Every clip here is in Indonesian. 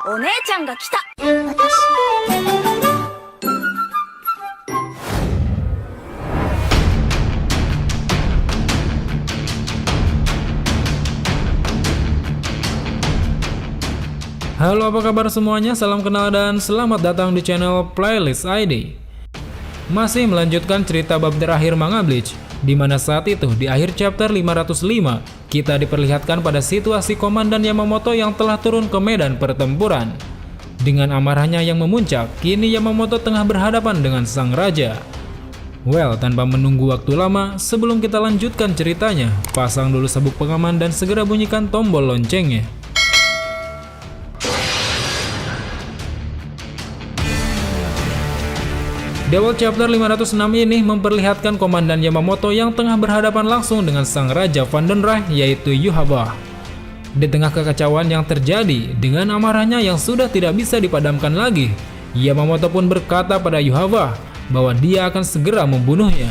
お姉ちゃんが来た。Halo, apa kabar semuanya? Salam kenal dan selamat datang di channel Playlist ID. Masih melanjutkan cerita bab terakhir manga Bleach, di mana saat itu di akhir chapter 505 kita diperlihatkan pada situasi Komandan Yamamoto yang telah turun ke medan pertempuran. Dengan amarahnya yang memuncak, kini Yamamoto tengah berhadapan dengan sang raja. Well, tanpa menunggu waktu lama, sebelum kita lanjutkan ceritanya, pasang dulu sabuk pengaman dan segera bunyikan tombol loncengnya. Di awal chapter 506 ini memperlihatkan Komandan Yamamoto yang tengah berhadapan langsung dengan sang Raja Vandenrai, yaitu Yhwach. Di tengah kekacauan yang terjadi, dengan amarahnya yang sudah tidak bisa dipadamkan lagi, Yamamoto pun berkata pada Yhwach bahwa dia akan segera membunuhnya.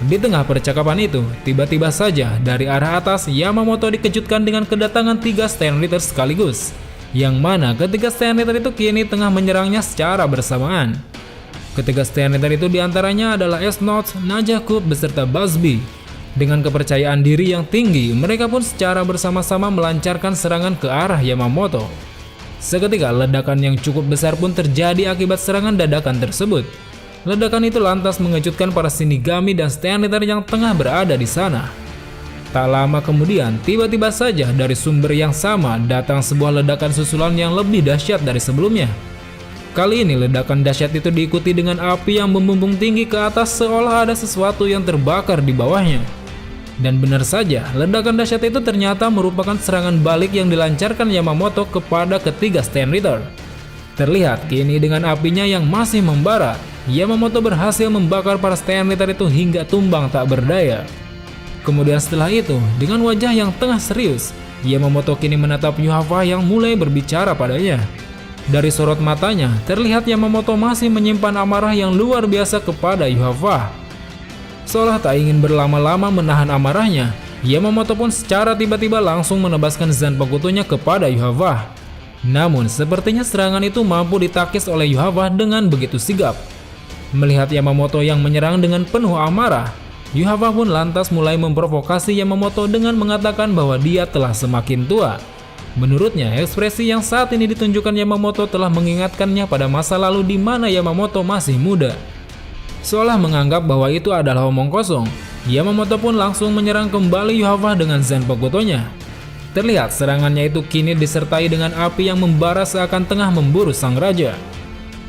Di tengah percakapan itu, tiba-tiba saja dari arah atas Yamamoto dikejutkan dengan kedatangan 3 Stand Rider sekaligus, yang mana ketiga Stand Rider itu kini tengah menyerangnya secara bersamaan. Ketiga Stand Rider itu diantaranya adalah S-Note, Najakub beserta Busby. Dengan kepercayaan diri yang tinggi, mereka pun secara bersama-sama melancarkan serangan ke arah Yamamoto. Seketika ledakan yang cukup besar pun terjadi akibat serangan dadakan tersebut. Ledakan itu lantas mengejutkan para Shinigami dan Stand Rider yang tengah berada di sana. Tak lama kemudian, tiba-tiba saja dari sumber yang sama datang sebuah ledakan susulan yang lebih dahsyat dari sebelumnya. Kali ini ledakan dahsyat itu diikuti dengan api yang membumbung tinggi ke atas seolah ada sesuatu yang terbakar di bawahnya. Dan benar saja, ledakan dahsyat itu ternyata merupakan serangan balik yang dilancarkan Yamamoto kepada ketiga Stand Rider. Terlihat kini dengan apinya yang masih membara, Yamamoto berhasil membakar para Stand Rider itu hingga tumbang tak berdaya. Kemudian setelah itu, dengan wajah yang tengah serius, Yamamoto kini menatap Yhwach yang mulai berbicara padanya. Dari sorot matanya, terlihat Yamamoto masih menyimpan amarah yang luar biasa kepada Yhwach. Seolah tak ingin berlama-lama menahan amarahnya, Yamamoto pun secara tiba-tiba langsung menebaskan Zanpakutonya kepada Yhwach. Namun, sepertinya serangan itu mampu ditakis oleh Yhwach dengan begitu sigap. Melihat Yamamoto yang menyerang dengan penuh amarah, Yhwach pun lantas mulai memprovokasi Yamamoto dengan mengatakan bahwa dia telah semakin tua. Menurutnya, ekspresi yang saat ini ditunjukkan Yamamoto telah mengingatkannya pada masa lalu di mana Yamamoto masih muda. Seolah menganggap bahwa itu adalah omong kosong, Yamamoto pun langsung menyerang kembali Yhwach dengan Zanpakutonya. Terlihat serangannya itu kini disertai dengan api yang membara seakan tengah memburu sang raja.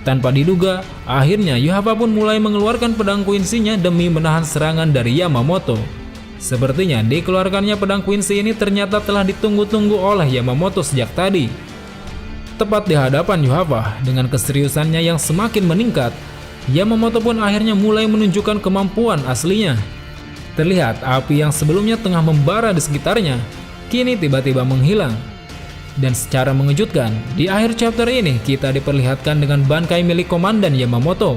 Tanpa diduga, akhirnya Yhwach pun mulai mengeluarkan pedang Quincy-nya demi menahan serangan dari Yamamoto. Sepertinya dikeluarkannya pedang Quincy ini ternyata telah ditunggu-tunggu oleh Yamamoto sejak tadi. Tepat di hadapan Yhwach, dengan keseriusannya yang semakin meningkat, Yamamoto pun akhirnya mulai menunjukkan kemampuan aslinya. Terlihat api yang sebelumnya tengah membara di sekitarnya, kini tiba-tiba menghilang. Dan secara mengejutkan, di akhir chapter ini kita diperlihatkan dengan bangkai milik Komandan Yamamoto.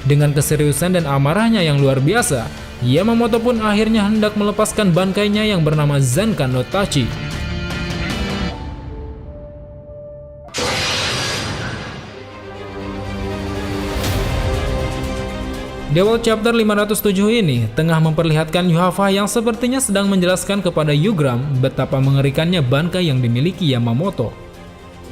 Dengan keseriusan dan amarahnya yang luar biasa, Yamamoto pun akhirnya hendak melepaskan bangkainya yang bernama Zankan no Tachi. Di awal chapter 507 ini tengah memperlihatkan Yhwach yang sepertinya sedang menjelaskan kepada Yugram betapa mengerikannya bangkai yang dimiliki Yamamoto.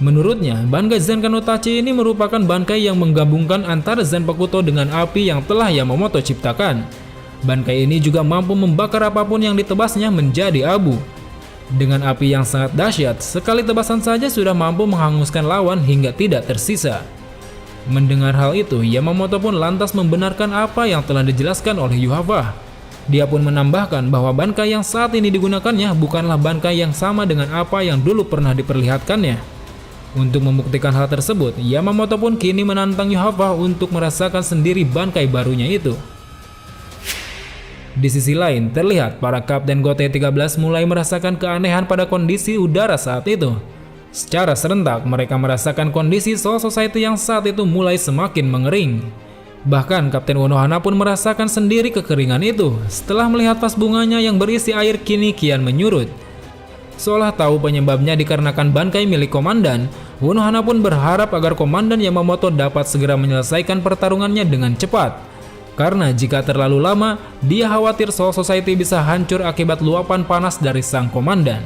Menurutnya, bangkai Zankan no Tachi ini merupakan bangkai yang menggabungkan antara Zanpakuto dengan api yang telah Yamamoto ciptakan. Bangkai ini juga mampu membakar apapun yang ditebasnya menjadi abu. Dengan api yang sangat dahsyat, sekali tebasan saja sudah mampu menghanguskan lawan hingga tidak tersisa. Mendengar hal itu, Yamamoto pun lantas membenarkan apa yang telah dijelaskan oleh Yhwach. Dia pun menambahkan bahwa bangkai yang saat ini digunakannya bukanlah bangkai yang sama dengan apa yang dulu pernah diperlihatkannya. Untuk membuktikan hal tersebut, Yamamoto pun kini menantang Yhwach untuk merasakan sendiri bangkai barunya itu. Di sisi lain, terlihat para Kapten Gote 13 mulai merasakan keanehan pada kondisi udara saat itu. Secara serentak, mereka merasakan kondisi Soul Society yang saat itu mulai semakin mengering. Bahkan Kapten Konohana pun merasakan sendiri kekeringan itu setelah melihat vas bunganya yang berisi air kini kian menyurut. Seolah tahu penyebabnya dikarenakan bangkai milik komandan, Konohana pun berharap agar komandan Yamamoto dapat segera menyelesaikan pertarungannya dengan cepat. Karena jika terlalu lama, dia khawatir Soul Society bisa hancur akibat luapan panas dari sang komandan.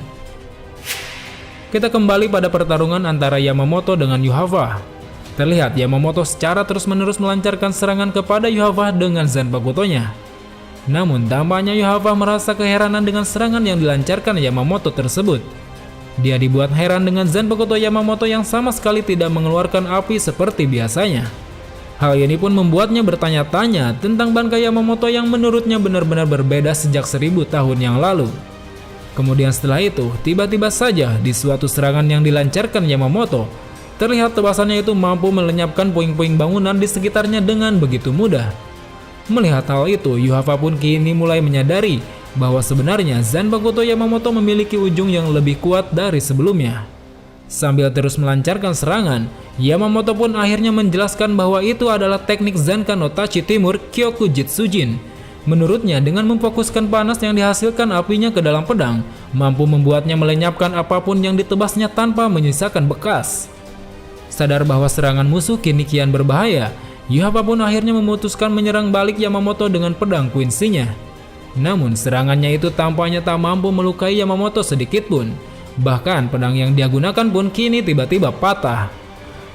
Kita kembali pada pertarungan antara Yamamoto dengan Yuhava. Terlihat Yamamoto secara terus-menerus melancarkan serangan kepada Yuhava dengan Zanpakuto-nya. Namun tampaknya Yuhava merasa keheranan dengan serangan yang dilancarkan Yamamoto tersebut. Dia dibuat heran dengan Zanpakuto Yamamoto yang sama sekali tidak mengeluarkan api seperti biasanya. Hal ini pun membuatnya bertanya-tanya tentang bangkai Yamamoto yang menurutnya benar-benar berbeda sejak 1000 tahun yang lalu. Kemudian setelah itu, tiba-tiba saja di suatu serangan yang dilancarkan Yamamoto, terlihat tebasannya itu mampu melenyapkan puing-puing bangunan di sekitarnya dengan begitu mudah. Melihat hal itu, Yuhava pun kini mulai menyadari bahwa sebenarnya Zanpakuto Yamamoto memiliki ujung yang lebih kuat dari sebelumnya. Sambil terus melancarkan serangan, Yamamoto pun akhirnya menjelaskan bahwa itu adalah teknik Zankan no Tachi Timur Kyoku Jitsujin. Menurutnya, dengan memfokuskan panas yang dihasilkan apinya ke dalam pedang, mampu membuatnya melenyapkan apapun yang ditebasnya tanpa menyisakan bekas. Sadar bahwa serangan musuh kini kian berbahaya, Yuhava pun akhirnya memutuskan menyerang balik Yamamoto dengan pedang Quincy-nya. Namun serangannya itu tampaknya tak mampu melukai Yamamoto sedikit pun. Bahkan pedang yang dia gunakan pun kini tiba-tiba patah.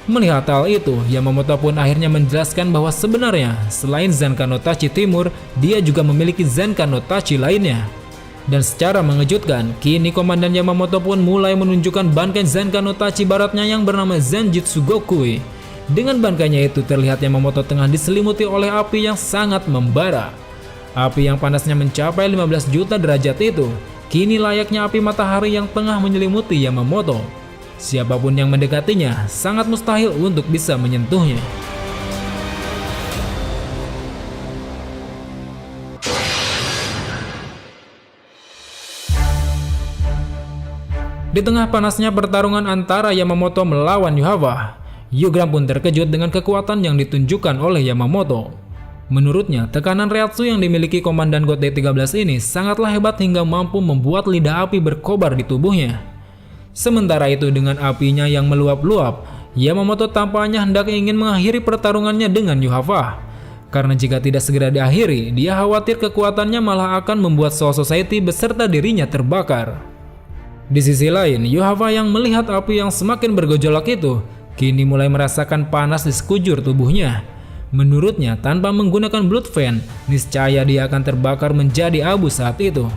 Melihat hal itu, Yamamoto pun akhirnya menjelaskan bahwa sebenarnya selain Zankan no Tachi Timur, dia juga memiliki Zankan no Tachi lainnya. Dan secara mengejutkan, kini komandan Yamamoto pun mulai menunjukkan bangkai Zankan no Tachi baratnya yang bernama Zanjitsu Gokui. Dengan bangkainya itu terlihat Yamamoto tengah diselimuti oleh api yang sangat membara. Api yang panasnya mencapai 15 juta derajat itu kini layaknya api matahari yang tengah menyelimuti Yamamoto. Siapapun yang mendekatinya sangat mustahil untuk bisa menyentuhnya. Di tengah panasnya pertarungan antara Yamamoto melawan Yuhava, Yugram pun terkejut dengan kekuatan yang ditunjukkan oleh Yamamoto. Menurutnya, tekanan reatsu yang dimiliki komandan God D13 ini sangatlah hebat hingga mampu membuat lidah api berkobar di tubuhnya. Sementara itu dengan apinya yang meluap-luap, Yamamoto tampaknya hendak ingin mengakhiri pertarungannya dengan Yuhava. Karena jika tidak segera diakhiri, dia khawatir kekuatannya malah akan membuat Soul Society beserta dirinya terbakar. Di sisi lain, Yuhava yang melihat api yang semakin bergejolak itu, kini mulai merasakan panas di sekujur tubuhnya. Menurutnya, tanpa menggunakan blood fan, niscaya dia akan terbakar menjadi abu saat itu.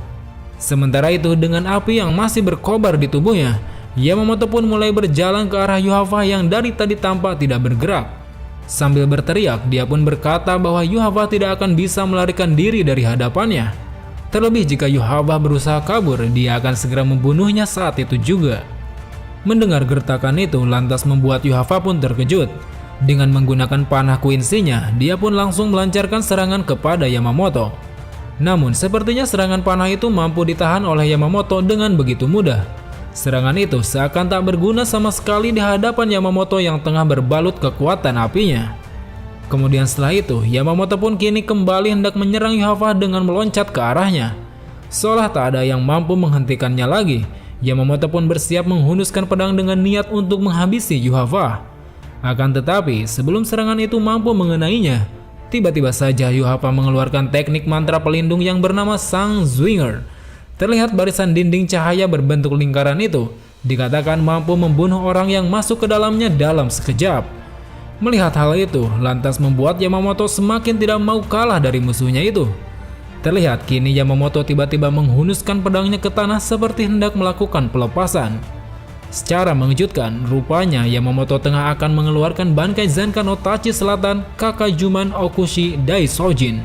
Sementara itu, dengan api yang masih berkobar di tubuhnya, Yamamoto pun mulai berjalan ke arah Yuhava yang dari tadi tampak tidak bergerak. Sambil berteriak, dia pun berkata bahwa Yuhava tidak akan bisa melarikan diri dari hadapannya. Terlebih jika Yuhava berusaha kabur, dia akan segera membunuhnya saat itu juga. Mendengar gertakan itu lantas membuat Yuhava pun terkejut. Dengan menggunakan panah Quincy-nya, dia pun langsung melancarkan serangan kepada Yamamoto. Namun sepertinya serangan panah itu mampu ditahan oleh Yamamoto dengan begitu mudah. Serangan itu seakan tak berguna sama sekali di hadapan Yamamoto yang tengah berbalut kekuatan apinya. Kemudian setelah itu, Yamamoto pun kini kembali hendak menyerang Yuhava dengan meloncat ke arahnya. Seolah tak ada yang mampu menghentikannya lagi, Yamamoto pun bersiap menghunuskan pedang dengan niat untuk menghabisi Yuhava. Akan tetapi, sebelum serangan itu mampu mengenainya, tiba-tiba saja Yuhava mengeluarkan teknik mantra pelindung yang bernama Sang Zwinger. Terlihat barisan dinding cahaya berbentuk lingkaran itu dikatakan mampu membunuh orang yang masuk ke dalamnya dalam sekejap. Melihat hal itu, lantas membuat Yamamoto semakin tidak mau kalah dari musuhnya itu. Terlihat kini Yamamoto tiba-tiba menghunuskan pedangnya ke tanah seperti hendak melakukan pelepasan. Secara mengejutkan, rupanya Yamamoto tengah akan mengeluarkan bangkai Zankan no Tachi Selatan Kakajuman Okushi Dai Sojin.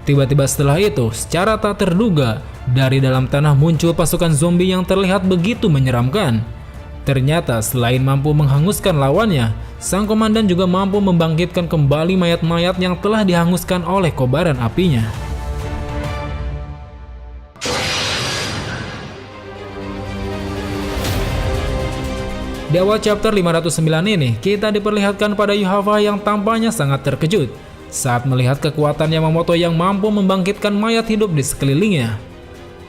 Tiba-tiba setelah itu, secara tak terduga, dari dalam tanah muncul pasukan zombie yang terlihat begitu menyeramkan. Ternyata selain mampu menghanguskan lawannya, sang komandan juga mampu membangkitkan kembali mayat-mayat yang telah dihanguskan oleh kobaran apinya. Di awal chapter 509 ini, kita diperlihatkan pada Yuhava yang tampaknya sangat terkejut saat melihat kekuatan Yamamoto yang mampu membangkitkan mayat hidup di sekelilingnya.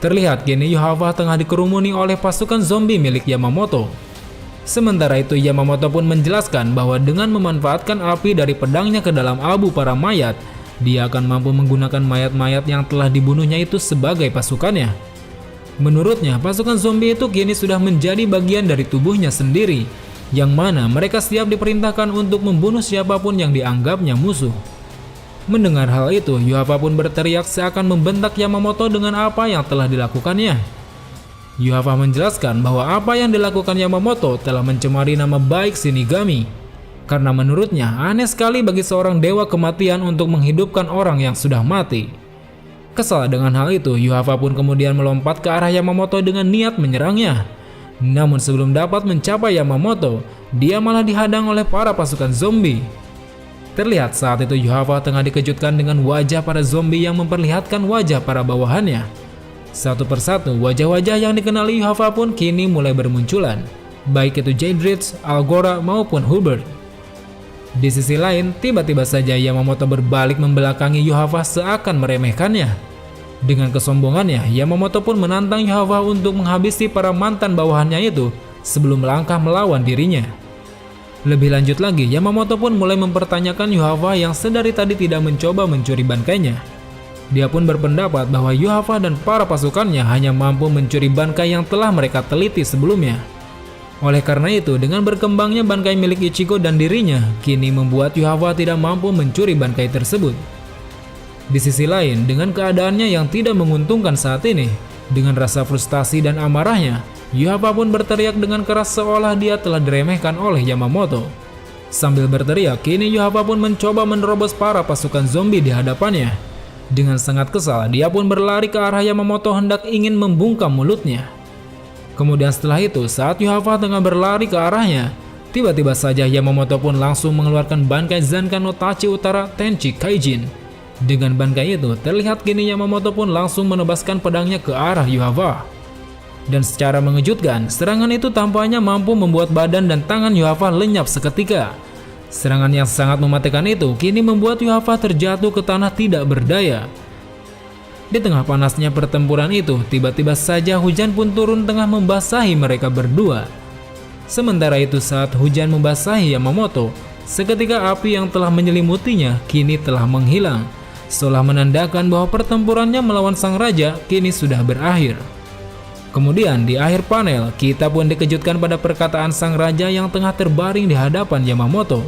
Terlihat kini Yuhava tengah dikerumuni oleh pasukan zombie milik Yamamoto. Sementara itu Yamamoto pun menjelaskan bahwa dengan memanfaatkan api dari pedangnya ke dalam abu para mayat, dia akan mampu menggunakan mayat-mayat yang telah dibunuhnya itu sebagai pasukannya. Menurutnya, pasukan zombie itu kini sudah menjadi bagian dari tubuhnya sendiri, yang mana mereka siap diperintahkan untuk membunuh siapapun yang dianggapnya musuh. Mendengar hal itu, Yuhava pun berteriak seakan membentak Yamamoto dengan apa yang telah dilakukannya. Yuhava menjelaskan bahwa apa yang dilakukan Yamamoto telah mencemari nama baik Shinigami, karena menurutnya aneh sekali bagi seorang dewa kematian untuk menghidupkan orang yang sudah mati. Kesal dengan hal itu, Yuhava pun kemudian melompat ke arah Yamamoto dengan niat menyerangnya. Namun sebelum dapat mencapai Yamamoto, dia malah dihadang oleh para pasukan zombie. Terlihat saat itu Yuhava tengah dikejutkan dengan wajah para zombie yang memperlihatkan wajah para bawahannya. Satu persatu wajah-wajah yang dikenali Yuhava pun kini mulai bermunculan, baik itu Jaydrich, Algora maupun Hubert. Di sisi lain, tiba-tiba saja Yamamoto berbalik membelakangi Yuhava seakan meremehkannya. Dengan kesombongannya, Yamamoto pun menantang Yuhava untuk menghabisi para mantan bawahannya itu sebelum melangkah melawan dirinya. Lebih lanjut lagi, Yamamoto pun mulai mempertanyakan Yuhava yang sedari tadi tidak mencoba mencuri bangkainya. Dia pun berpendapat bahwa Yuhava dan para pasukannya hanya mampu mencuri bangkai yang telah mereka teliti sebelumnya. Oleh karena itu, dengan berkembangnya bangkai milik Ichigo dan dirinya, kini membuat Yuhava tidak mampu mencuri bangkai tersebut. Di sisi lain, dengan keadaannya yang tidak menguntungkan saat ini, dengan rasa frustasi dan amarahnya, Yuhava pun berteriak dengan keras seolah dia telah diremehkan oleh Yamamoto. Sambil berteriak, kini Yuhava pun mencoba menerobos para pasukan zombie di hadapannya. Dengan sangat kesal, dia pun berlari ke arah Yamamoto hendak ingin membungkam mulutnya. Kemudian setelah itu, saat Yuhava tengah berlari ke arahnya, tiba-tiba saja Yamamoto pun langsung mengeluarkan bangkai Zankan no Tachi Utara Tenchi Kaijin. Dengan bangkai itu, terlihat kini Yamamoto pun langsung menebaskan pedangnya ke arah Yuhava. Dan secara mengejutkan, serangan itu tampaknya mampu membuat badan dan tangan Yuhava lenyap seketika. Serangan yang sangat mematikan itu kini membuat Yuhava terjatuh ke tanah tidak berdaya. Di tengah panasnya pertempuran itu, tiba-tiba saja hujan pun turun tengah membasahi mereka berdua. Sementara itu saat hujan membasahi Yamamoto, seketika api yang telah menyelimutinya kini telah menghilang, seolah menandakan bahwa pertempurannya melawan sang raja kini sudah berakhir. Kemudian di akhir panel, kita pun dikejutkan pada perkataan sang raja yang tengah terbaring di hadapan Yamamoto.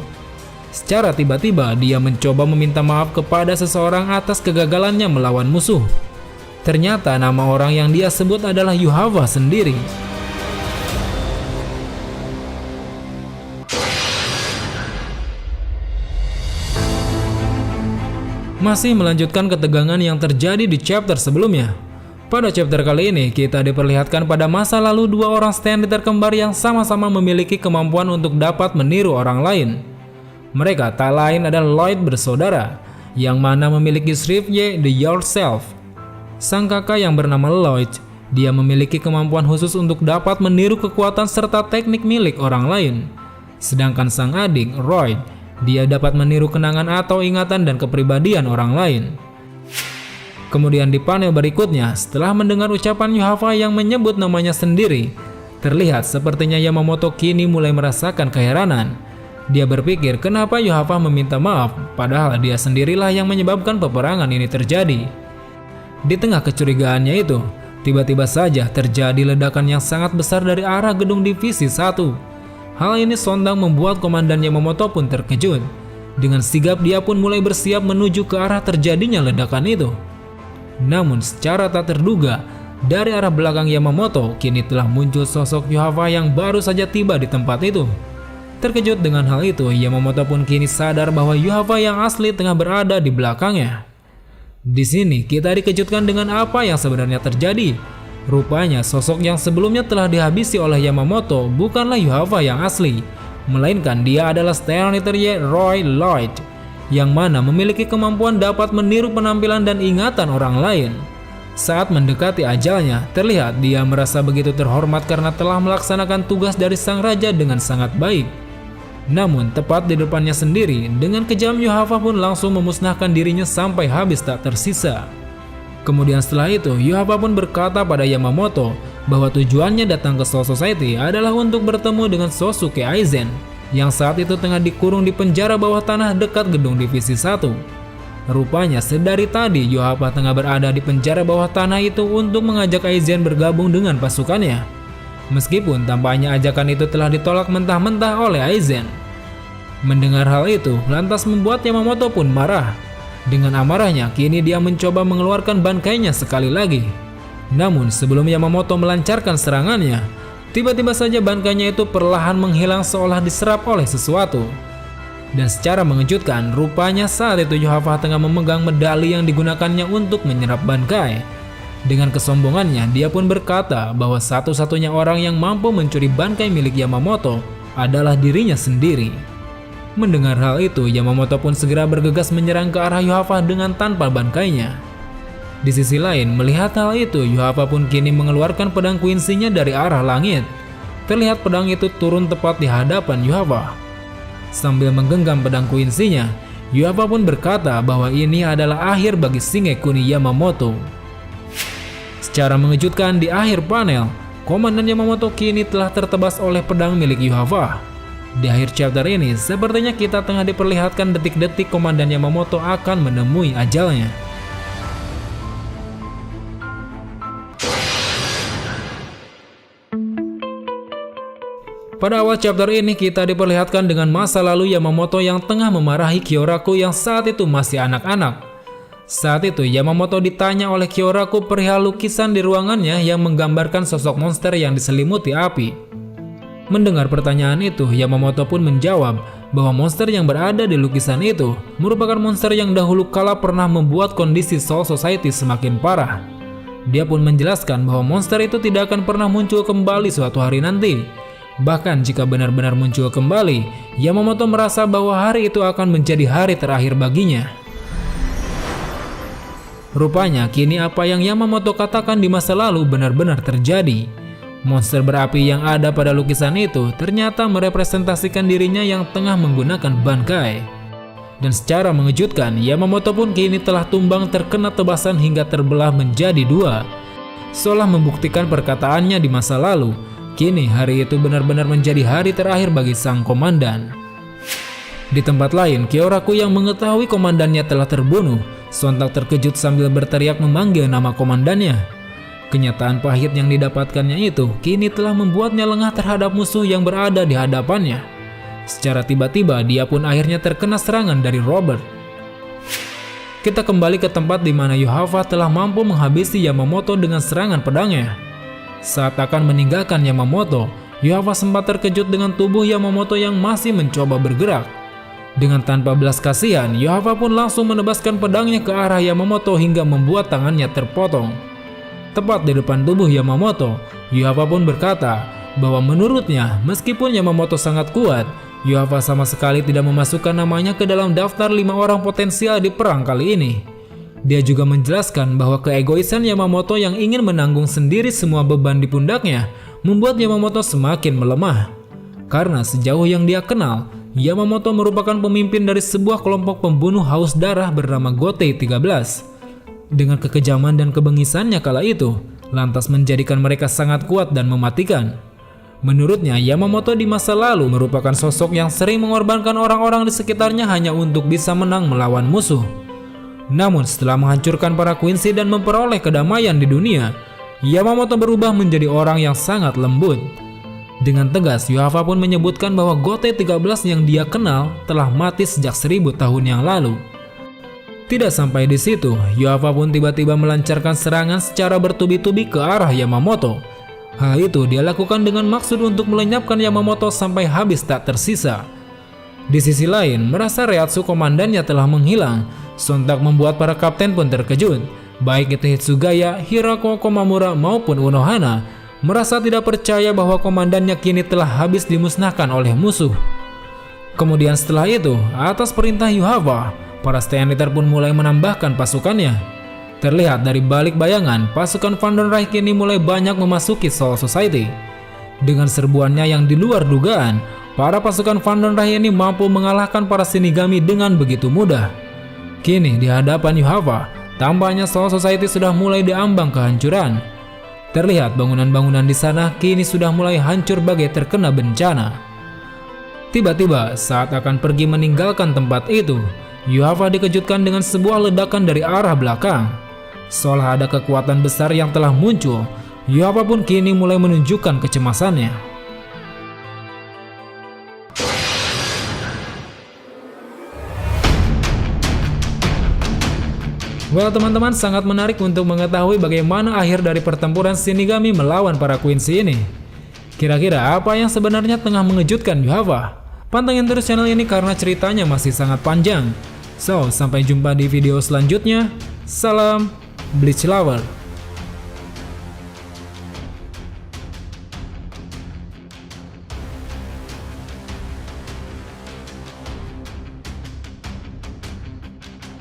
Secara tiba-tiba, dia mencoba meminta maaf kepada seseorang atas kegagalannya melawan musuh. Ternyata nama orang yang dia sebut adalah Yuhava sendiri. Masih melanjutkan ketegangan yang terjadi di chapter sebelumnya. Pada chapter kali ini, kita diperlihatkan pada masa lalu dua orang stand-leader kembar yang sama-sama memiliki kemampuan untuk dapat meniru orang lain. Mereka tak lain adalah Lloyd bersaudara, yang mana memiliki shrift-Y The Yourself. Sang kakak yang bernama Lloyd, dia memiliki kemampuan khusus untuk dapat meniru kekuatan serta teknik milik orang lain. Sedangkan sang adik, Roy, dia dapat meniru kenangan atau ingatan dan kepribadian orang lain. Kemudian di panel berikutnya, setelah mendengar ucapan Yuhava yang menyebut namanya sendiri, terlihat sepertinya Yamamoto kini mulai merasakan keheranan. Dia berpikir kenapa Yuhava meminta maaf, padahal dia sendirilah yang menyebabkan peperangan ini terjadi. Di tengah kecurigaannya itu, tiba-tiba saja terjadi ledakan yang sangat besar dari arah gedung divisi 1. Hal ini sontak membuat komandan Yamamoto pun terkejut. Dengan sigap dia pun mulai bersiap menuju ke arah terjadinya ledakan itu. Namun secara tak terduga, dari arah belakang Yamamoto kini telah muncul sosok Yuhava yang baru saja tiba di tempat itu. Terkejut dengan hal itu, Yamamoto pun kini sadar bahwa Yuhava yang asli tengah berada di belakangnya. Di sini kita dikejutkan dengan apa yang sebenarnya terjadi. Rupanya sosok yang sebelumnya telah dihabisi oleh Yamamoto bukanlah Yuhava yang asli, melainkan dia adalah Stand-Leader Roy Lloyd, yang mana memiliki kemampuan dapat meniru penampilan dan ingatan orang lain. Saat mendekati ajalnya, terlihat dia merasa begitu terhormat karena telah melaksanakan tugas dari sang raja dengan sangat baik. Namun tepat di depannya sendiri, dengan kejam Yuhava pun langsung memusnahkan dirinya sampai habis tak tersisa. Kemudian setelah itu, Yuhava pun berkata pada Yamamoto bahwa tujuannya datang ke Soul Society adalah untuk bertemu dengan Sosuke Aizen yang saat itu tengah dikurung di penjara bawah tanah dekat gedung divisi 1. Rupanya sedari tadi Yuhava tengah berada di penjara bawah tanah itu untuk mengajak Aizen bergabung dengan pasukannya. Meskipun tampaknya ajakan itu telah ditolak mentah-mentah oleh Aizen. Mendengar hal itu lantas membuat Yamamoto pun marah. Dengan amarahnya, kini dia mencoba mengeluarkan bankainya sekali lagi. Namun sebelum Yamamoto melancarkan serangannya, tiba-tiba saja bankainya itu perlahan menghilang seolah diserap oleh sesuatu. Dan secara mengejutkan, rupanya saat itu Yuhava tengah memegang medali yang digunakannya untuk menyerap bankai. Dengan kesombongannya, dia pun berkata bahwa satu-satunya orang yang mampu mencuri bankai milik Yamamoto adalah dirinya sendiri. Mendengar hal itu, Yamamoto pun segera bergegas menyerang ke arah Yuhava dengan tanpa bankainya. Di sisi lain, melihat hal itu, Yuhava pun kini mengeluarkan pedang Quincy-nya dari arah langit. Terlihat pedang itu turun tepat di hadapan Yuhava. Sambil menggenggam pedang Quincy-nya, Yuhava pun berkata bahwa ini adalah akhir bagi Shingekuni Yamamoto. Secara mengejutkan, di akhir panel, Komandan Yamamoto kini telah tertebas oleh pedang milik Yuhava. Di akhir chapter ini, sepertinya kita tengah diperlihatkan detik-detik Komandan Yamamoto akan menemui ajalnya. Pada awal chapter ini kita diperlihatkan dengan masa lalu Yamamoto yang tengah memarahi Kyoraku yang saat itu masih anak-anak. Saat itu Yamamoto ditanya oleh Kyoraku perihal lukisan di ruangannya yang menggambarkan sosok monster yang diselimuti api. Mendengar pertanyaan itu, Yamamoto pun menjawab bahwa monster yang berada di lukisan itu merupakan monster yang dahulu kala pernah membuat kondisi Soul Society semakin parah. Dia pun menjelaskan bahwa monster itu tidak akan pernah muncul kembali suatu hari nanti. Bahkan jika benar-benar muncul kembali, Yamamoto merasa bahwa hari itu akan menjadi hari terakhir baginya. Rupanya kini apa yang Yamamoto katakan di masa lalu benar-benar terjadi. Monster berapi yang ada pada lukisan itu ternyata merepresentasikan dirinya yang tengah menggunakan bankai. Dan secara mengejutkan, Yamamoto pun kini telah tumbang terkena tebasan hingga terbelah menjadi dua. Seolah membuktikan perkataannya di masa lalu, kini hari itu benar-benar menjadi hari terakhir bagi sang komandan. Di tempat lain, Kyoraku yang mengetahui komandannya telah terbunuh, sontak terkejut sambil berteriak memanggil nama komandannya. Kenyataan pahit yang didapatkannya itu kini telah membuatnya lengah terhadap musuh yang berada di hadapannya. Secara tiba-tiba dia pun akhirnya terkena serangan dari Robert. Kita kembali ke tempat di mana Yuhava telah mampu menghabisi Yamamoto dengan serangan pedangnya. Saat akan meninggalkan Yamamoto, Yuhava sempat terkejut dengan tubuh Yamamoto yang masih mencoba bergerak. Dengan tanpa belas kasihan, Yuhava pun langsung menebaskan pedangnya ke arah Yamamoto hingga membuat tangannya terpotong. Tepat di depan tubuh Yamamoto, Yuhava pun berkata bahwa menurutnya meskipun Yamamoto sangat kuat, Yuhava sama sekali tidak memasukkan namanya ke dalam daftar 5 orang potensial di perang kali ini. Dia juga menjelaskan bahwa keegoisan Yamamoto yang ingin menanggung sendiri semua beban di pundaknya membuat Yamamoto semakin melemah. Karena sejauh yang dia kenal, Yamamoto merupakan pemimpin dari sebuah kelompok pembunuh haus darah bernama Gotei 13. Dengan kekejaman dan kebengisannya kala itu, lantas menjadikan mereka sangat kuat dan mematikan. Menurutnya, Yamamoto di masa lalu merupakan sosok yang sering mengorbankan orang-orang di sekitarnya hanya untuk bisa menang melawan musuh. Namun setelah menghancurkan para Quincy dan memperoleh kedamaian di dunia, Yamamoto berubah menjadi orang yang sangat lembut. Dengan tegas, Yuhava pun menyebutkan bahwa Gotei 13 yang dia kenal telah mati sejak 1000 tahun yang lalu. Tidak sampai di situ, Yuhava pun tiba-tiba melancarkan serangan secara bertubi-tubi ke arah Yamamoto. Hal itu dia lakukan dengan maksud untuk melenyapkan Yamamoto sampai habis tak tersisa. Di sisi lain, merasa Reiatsu komandannya telah menghilang, sontak membuat para kapten pun terkejut. Baik itu Hitsugaya, Hirako Komamura maupun Unohana merasa tidak percaya bahwa komandannya kini telah habis dimusnahkan oleh musuh. Kemudian setelah itu, atas perintah Yuhava, para Steenritter pun mulai menambahkan pasukannya. Terlihat dari balik bayangan, pasukan Vandenreich kini mulai banyak memasuki Soul Society. Dengan serbuannya yang di luar dugaan, para pasukan Vandenreich ini mampu mengalahkan para Shinigami dengan begitu mudah. Kini di hadapan Yuhava, Tampaknya Soul Society sudah mulai diambang kehancuran. Terlihat bangunan-bangunan di sana kini sudah mulai hancur bagai terkena bencana. Tiba-tiba saat akan pergi meninggalkan tempat itu, Yuhava dikejutkan dengan sebuah ledakan dari arah belakang. Seolah ada kekuatan besar yang telah muncul, Yuhava pun kini mulai menunjukkan kecemasannya. Well teman-teman, sangat menarik untuk mengetahui bagaimana akhir dari pertempuran Shinigami melawan para Quincy ini. Kira-kira apa yang sebenarnya tengah mengejutkan Yuhava? Pantengin terus channel ini karena ceritanya masih sangat panjang. So, sampai jumpa di video selanjutnya. Salam Bleach Lover.